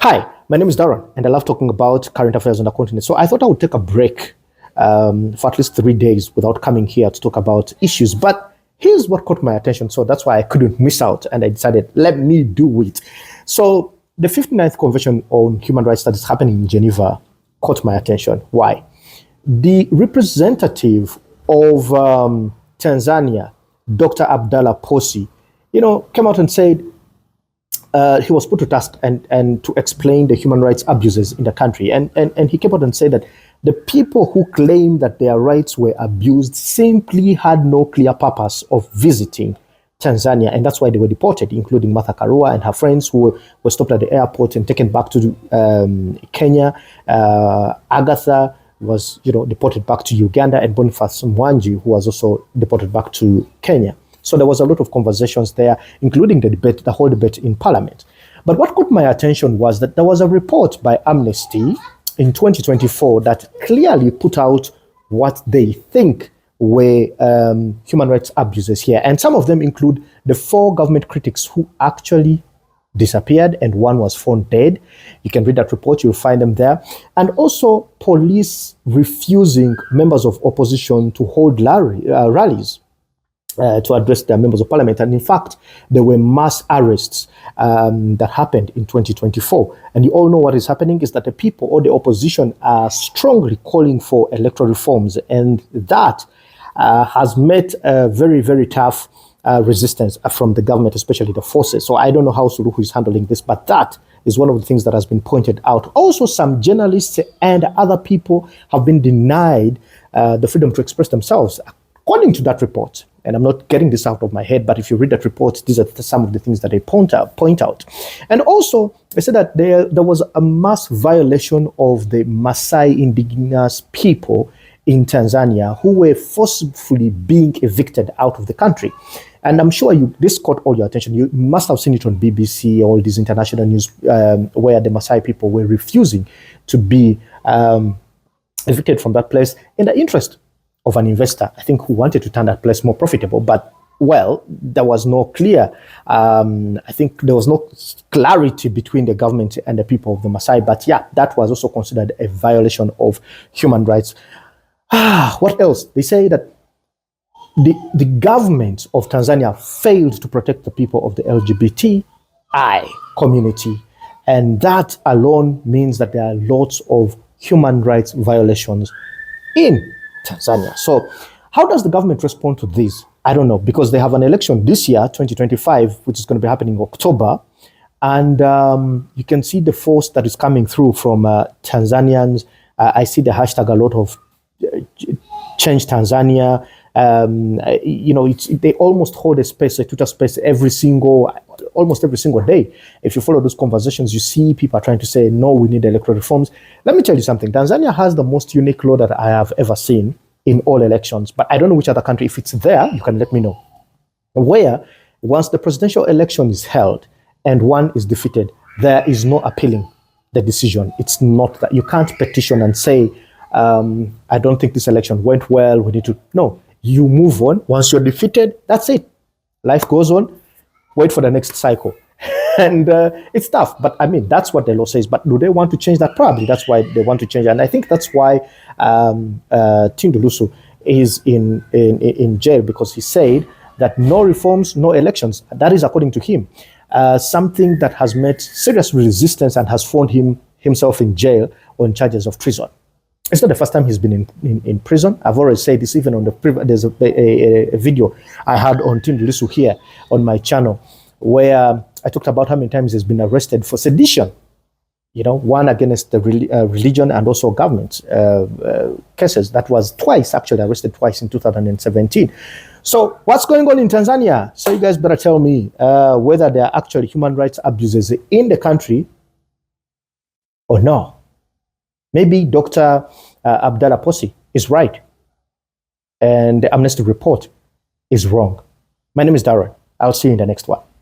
Hi, my name is Darren, and I love talking about current affairs on the continent. So I thought I would take a break for at least 3 days without coming here to talk about issues. But here's what caught my attention. So that's why I couldn't miss out, and I decided, let me do it. So the 59th Convention on Human Rights that is happening in Geneva caught my attention. Why? The representative of Tanzania, Dr. Abdallah Posi, came out and said, he was put to task and to explain the human rights abuses in the country. And he came out and said that the people who claim that their rights were abused simply had no clear purpose of visiting Tanzania. And that's why they were deported, including Martha Karua and her friends who were stopped at the airport and taken back to Kenya. Agather was, deported back to Uganda, and Boniface Mwangi, who was also deported back to Kenya. So there was a lot of conversations there, including the whole debate in Parliament. But what caught my attention was that there was a report by Amnesty in 2024 that clearly put out what they think were human rights abuses here. And some of them include the 4 government critics who actually disappeared, and one was found dead. You can read that report, you'll find them there. And also police refusing members of opposition to hold rallies. To address their members of parliament. And in fact, there were mass arrests that happened in 2024. And you all know what is happening is that the people or the opposition are strongly calling for electoral reforms. And that has met a very, very tough resistance from the government, especially the forces. So I don't know how Suluhu is handling this, but that is one of the things that has been pointed out. Also, some journalists and other people have been denied the freedom to express themselves, according to that report. And I'm not getting this out of my head, but if you read that report, these are some of the things that they point out. And also, they said that there was a mass violation of the Maasai indigenous people in Tanzania who were forcefully being evicted out of the country. And I'm sure this caught all your attention. You must have seen it on BBC, all these international news, where the Maasai people were refusing to be evicted from that place in the interest of an investor, I think, who wanted to turn that place more profitable. But, well, there was no clear, I think there was no clarity between the government and the people of the Maasai. But yeah, that was also considered a violation of human rights. What else? They say that the government of Tanzania failed to protect the people of the LGBTI community. And that alone means that there are lots of human rights violations in Tanzania. So how does the government respond to this? I don't know, because they have an election this year, 2025, which is going to be happening in October. And you can see the force that is coming through from Tanzanians. I see the hashtag a lot of Change Tanzania. They almost hold a Twitter space almost every single day. If you follow those conversations, you see people are trying to say, no, we need electoral reforms. Let me tell you something. Tanzania has the most unique law that I have ever seen in all elections. But I don't know which other country. If it's there, you can let me know. Where once the presidential election is held and one is defeated, there is no appealing the decision. It's not that you can't petition and say, I don't think this election went well. We need to. No, you move on. Once you're defeated, that's it. Life goes on. Wait for the next cycle. And it's tough, but I mean, that's what the law says. But do they want to change that? Probably that's why they want to change it. And I think that's why Tundu Lissu is in jail, because he said that no reforms, no elections. That is according to him. Something that has met serious resistance and has found himself in jail on charges of treason. It's not the first time he's been in prison. I've already said this even on there's a video I had on Tundu Lissu here on my channel, where I talked about how many times he's been arrested for sedition. One against the religion and also government cases. That was arrested twice in 2017. So what's going on in Tanzania? So you guys better tell me whether there are actually human rights abuses in the country or no. Maybe Dr. Abdallah Posi is right and the Amnesty report is wrong. My name is Darren. I'll see you in the next one.